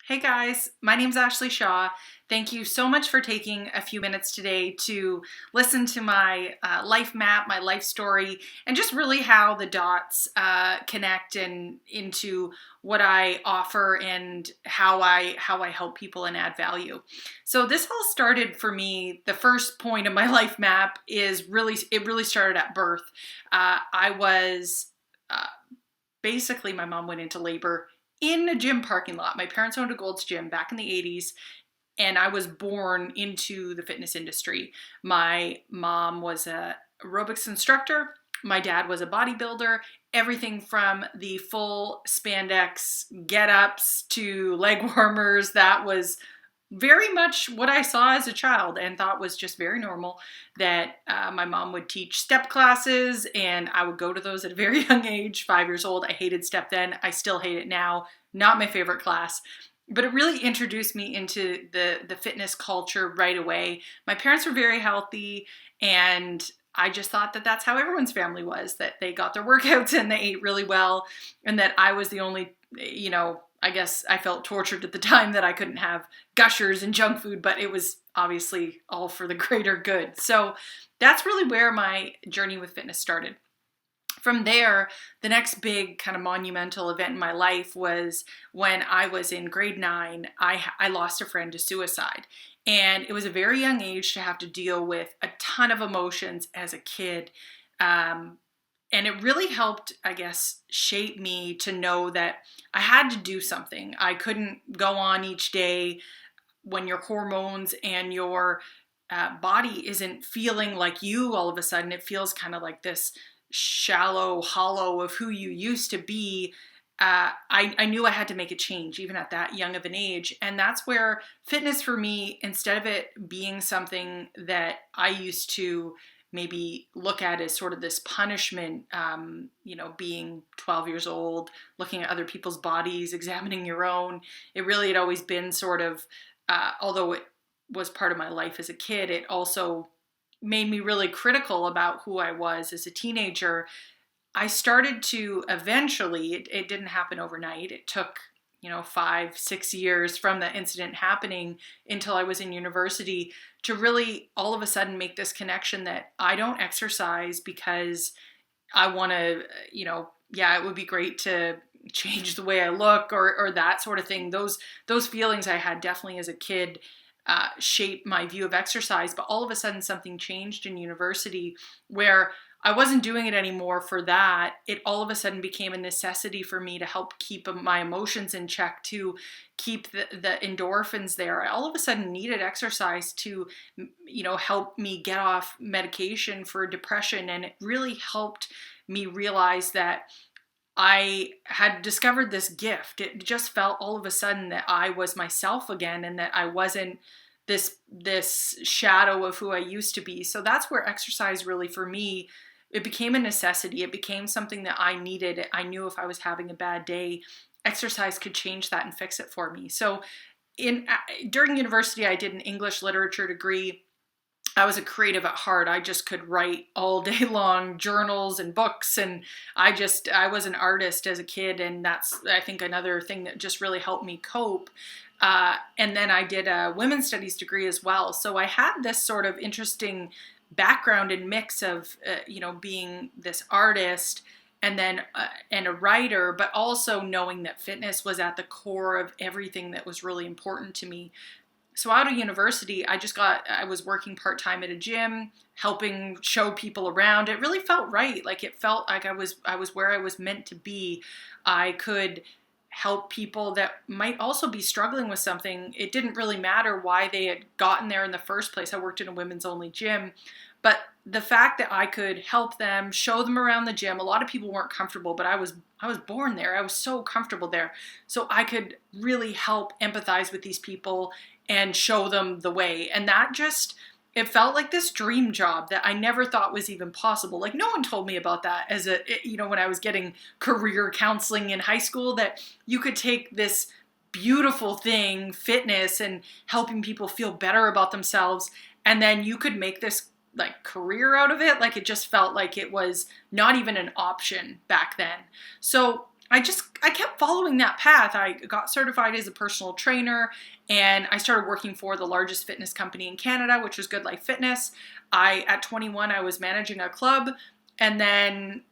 Hey guys, my name's Ashley Shaw. Thank you so much for taking a few minutes today to listen to my life map, my life story, and just really how the dots connect and into what I offer and how I help people and add value. So this all started for me. The first point of my life map is really started at birth. I was basically my mom went into labor in a gym parking lot. My parents owned a Gold's Gym back in the 80s, and I was born into the fitness industry. My mom was a aerobics instructor. My dad was a bodybuilder. Everything from the full spandex get-ups to leg warmers, that was very much what I saw as a child and thought was just very normal. That my mom would teach step classes and I would go to those at a very young age, 5 years old. I hated step then. I still hate it now. Not my favorite class. But it really introduced me into the fitness culture right away. My parents were very healthy, and I just thought that that's how everyone's family was, that they got their workouts and they ate really well, and that I was the only, I guess I felt tortured at the time that I couldn't have gushers and junk food, but it was obviously all for the greater good. So that's really where my journey with fitness started. From there, the next big kind of monumental event in my life was when I was in grade 9. I lost a friend to suicide. And it was a very young age to have to deal with a ton of emotions as a kid. And it really helped, I guess, shape me to know that I had to do something. I couldn't go on each day when your hormones and your body isn't feeling like you all of a sudden. It feels kind of like this shallow hollow of who you used to be. I knew I had to make a change even at that young of an age. And that's where fitness for me, instead of it being something that I used to maybe look at as sort of this punishment, being 12 years old, looking at other people's bodies, examining your own, it really had always been sort of, although it was part of my life as a kid, it also made me really critical about who I was as a teenager. I started to eventually, it didn't happen overnight. It took, 5, 6 years from the incident happening until I was in university to really all of a sudden make this connection that I don't exercise because I want to, yeah, it would be great to change the way I look or that sort of thing. Those feelings I had definitely as a kid shape my view of exercise. But all of a sudden something changed in university where I wasn't doing it anymore for that. It all of a sudden became a necessity for me to help keep my emotions in check, to keep the endorphins there. I all of a sudden needed exercise to, help me get off medication for depression. And it really helped me realize that I had discovered this gift. It just felt all of a sudden that I was myself again and that I wasn't this shadow of who I used to be. So that's where exercise really for me, it became a necessity. It became something that I needed. I knew if I was having a bad day, exercise could change that and fix it for me. So during university, I did an English literature degree. I was a creative at heart. I just could write all day long journals and books. And I was an artist as a kid. And that's, I think, another thing that just really helped me cope. And then I did a women's studies degree as well. So I had this sort of interesting background and mix of, being this artist and then and a writer, but also knowing that fitness was at the core of everything that was really important to me. So out of university, I was working part-time at a gym, helping show people around. It really felt right. Like it felt like I was where I was meant to be. I could help people that might also be struggling with something. It didn't really matter why they had gotten there in the first place. I worked in a women's only gym, but the fact that I could help them, show them around the gym. A lot of people weren't comfortable, but I was born there. I was so comfortable there. So I could really help empathize with these people and show them the way. And that just, it felt like this dream job that I never thought was even possible. Like no one told me about that when I was getting career counseling in high school, that you could take this beautiful thing, fitness, and helping people feel better about themselves, and then you could make this like career out of it. Like it just felt like it was not even an option back then. So I kept following that path. I got certified as a personal trainer, and I started working for the largest fitness company in Canada, which was Good Life Fitness. At 21, I was managing a club, and then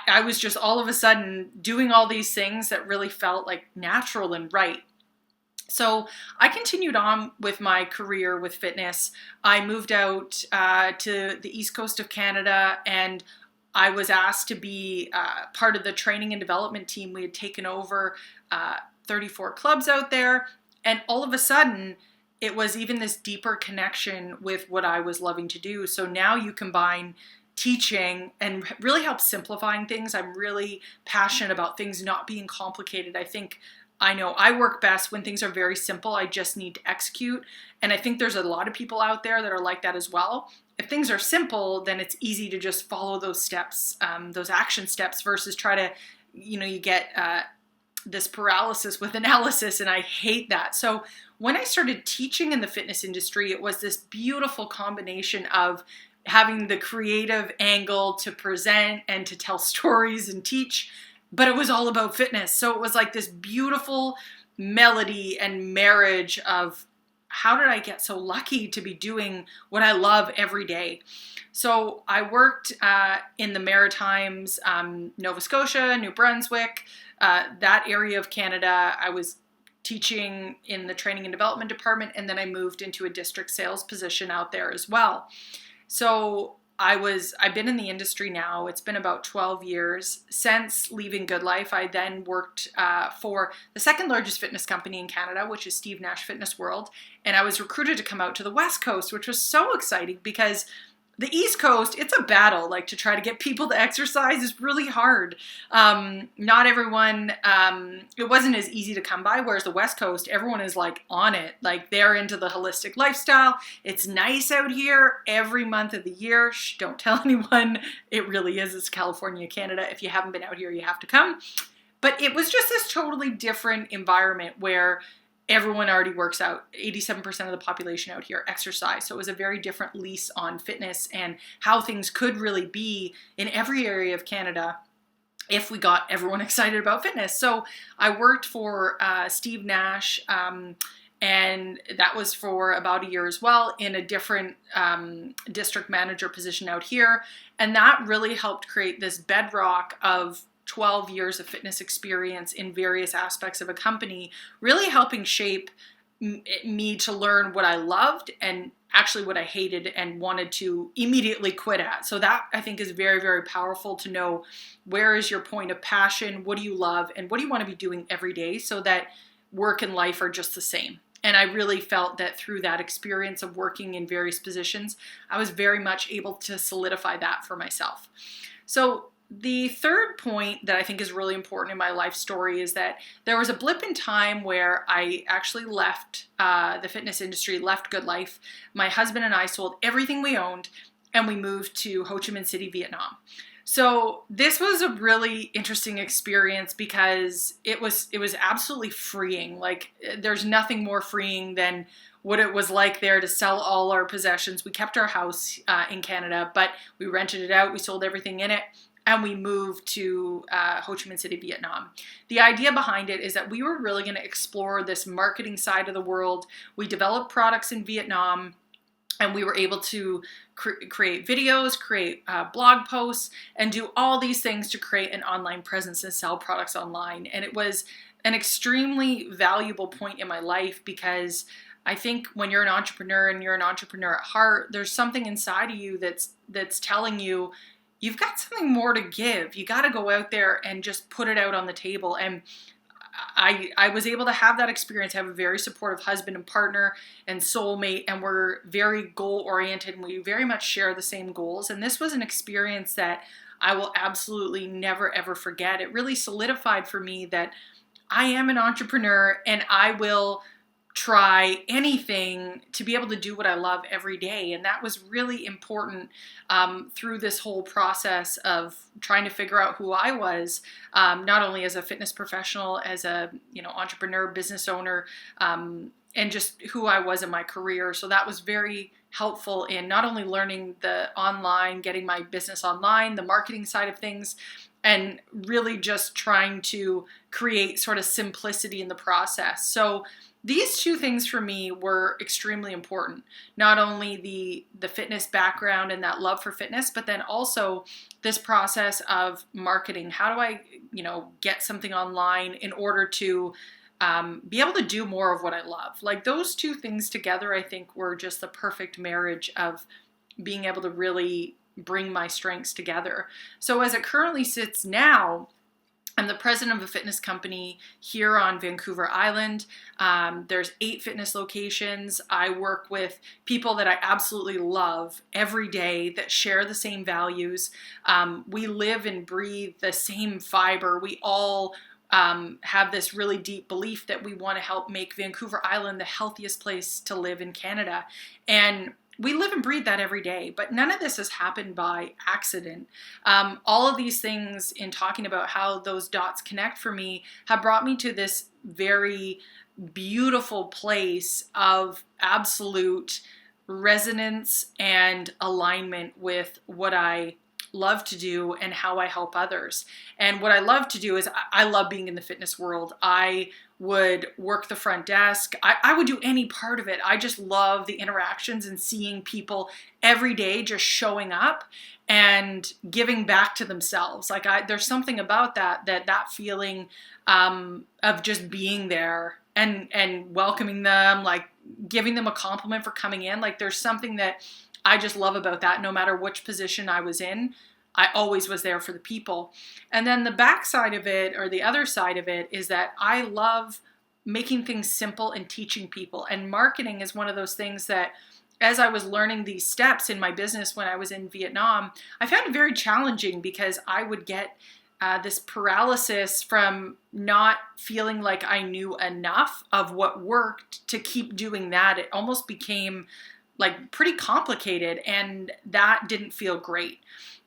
I was just all of a sudden doing all these things that really felt like natural and right. So I continued on with my career with fitness. I moved out to the east coast of Canada, and I was asked to be part of the training and development team. We had taken over 34 clubs out there, and all of a sudden, it was even this deeper connection with what I was loving to do. So now you combine teaching and really help simplifying things. I'm really passionate about things not being complicated. I know I work best when things are very simple. I just need to execute. And I think there's a lot of people out there that are like that as well. If things are simple, then it's easy to just follow those steps, those action steps, versus try to, you get this paralysis with analysis, and I hate that. So when I started teaching in the fitness industry, it was this beautiful combination of having the creative angle to present and to tell stories and teach, but it was all about fitness. So it was like this beautiful melody and marriage of how did I get so lucky to be doing what I love every day? So I worked in the Maritimes, Nova Scotia, New Brunswick, that area of Canada. I was teaching in the training and development department, and then I moved into a district sales position out there as well. So I've been in the industry now. It's been about 12 years since leaving Good Life. I then worked for the second largest fitness company in Canada, which is Steve Nash Fitness World. And I was recruited to come out to the West Coast, which was so exciting because the East Coast, it's a battle. Like, to try to get people to exercise is really hard. Not everyone, it wasn't as easy to come by, whereas the West Coast, everyone is like on it. Like, they're into the holistic lifestyle. It's nice out here every month of the year. Shh, don't tell anyone. It really is. It's California, Canada. If you haven't been out here, you have to come. But it was just this totally different environment where everyone already works out. 87% of the population out here exercise. So it was a very different lease on fitness and how things could really be in every area of Canada if we got everyone excited about fitness. So I worked for Steve Nash, and that was for about a year as well, in a different district manager position out here. And that really helped create this bedrock of 12 years of fitness experience in various aspects of a company, really helping shape me to learn what I loved and actually what I hated and wanted to immediately quit at. So that, I think, is very, very powerful to know where is your point of passion, what do you love, and what do you want to be doing every day, so that work and life are just the same. And I really felt that through that experience of working in various positions, I was very much able to solidify that for myself. So the third point that I think is really important in my life story is that there was a blip in time where I actually left the fitness industry, left Good Life. My husband and I sold everything we owned, and we moved to Ho Chi Minh City, Vietnam. So this was a really interesting experience because it was absolutely freeing. Like, there's nothing more freeing than what it was like there to sell all our possessions. We kept our house in Canada, but we rented it out. We sold everything in it, and we moved to Ho Chi Minh City, Vietnam. The idea behind it is that we were really going to explore this marketing side of the world. We developed products in Vietnam, and we were able to create videos, create blog posts, and do all these things to create an online presence and sell products online. And it was an extremely valuable point in my life, because I think when you're an entrepreneur and you're an entrepreneur at heart, there's something inside of you that's telling you, you've got something more to give. You got to go out there and just put it out on the table. And I was able to have that experience, have a very supportive husband and partner and soulmate, and we're very goal oriented, and we very much share the same goals. And this was an experience that I will absolutely never, ever forget. It really solidified for me that I am an entrepreneur, and I will try anything to be able to do what I love every day. And that was really important through this whole process of trying to figure out who I was, not only as a fitness professional, as a entrepreneur, business owner, and just who I was in my career. So that was very helpful in not only learning the online, getting my business online, the marketing side of things, and really just trying to create sort of simplicity in the process. So these two things for me were extremely important. Not only the fitness background and that love for fitness, but then also this process of marketing. How do I, get something online in order to be able to do more of what I love? Like those two things together, I think were just the perfect marriage of being able to really bring my strengths together. So as it currently sits now, I'm the president of a fitness company here on Vancouver Island. There's 8 fitness locations. I work with people that I absolutely love every day that share the same values. We live and breathe the same fiber. We all have this really deep belief that we want to help make Vancouver Island the healthiest place to live in Canada. And we live and breathe that every day, but none of this has happened by accident. All of these things, in talking about how those dots connect for me, have brought me to this very beautiful place of absolute resonance and alignment with what I love to do and how I help others. And what I love to do is I love being in the fitness world. I would work the front desk. I would do any part of it. I just love the interactions and seeing people every day just showing up and giving back to themselves. Like there's something about that feeling of just being there and welcoming them, like giving them a compliment for coming in. Like there's something that I just love about that. No matter which position I was in, I always was there for the people. And then the backside of it, or the other side of it, is that I love making things simple and teaching people. And marketing is one of those things that, as I was learning these steps in my business when I was in Vietnam, I found it very challenging because I would get this paralysis from not feeling like I knew enough of what worked to keep doing that. It almost became like pretty complicated, and that didn't feel great.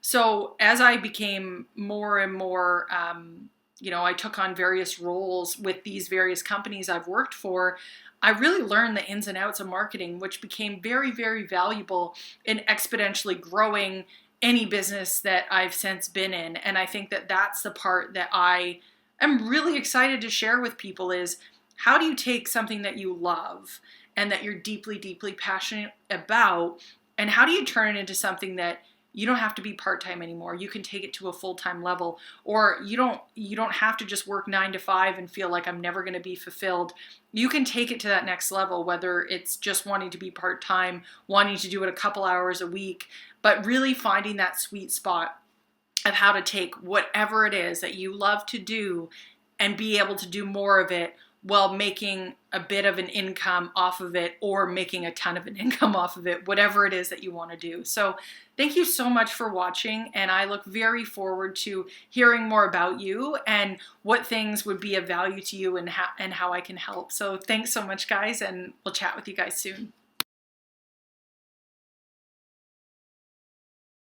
So as I became more and more, I took on various roles with these various companies I've worked for, I really learned the ins and outs of marketing, which became very, very valuable in exponentially growing any business that I've since been in. And I think that that's the part that I am really excited to share with people is, how do you take something that you love and that you're deeply, deeply passionate about, and how do you turn it into something that you don't have to be part-time anymore? You can take it to a full-time level, or you don't have to just work 9 to 5 and feel like I'm never going to be fulfilled. You can take it to that next level, whether it's just wanting to be part-time, wanting to do it a couple hours a week, but really finding that sweet spot of how to take whatever it is that you love to do and be able to do more of it while making a bit of an income off of it, or making a ton of an income off of it, whatever it is that you want to do. So thank you so much for watching, and I look very forward to hearing more about you and what things would be of value to you and how I can help. So thanks so much, guys, and we'll chat with you guys soon.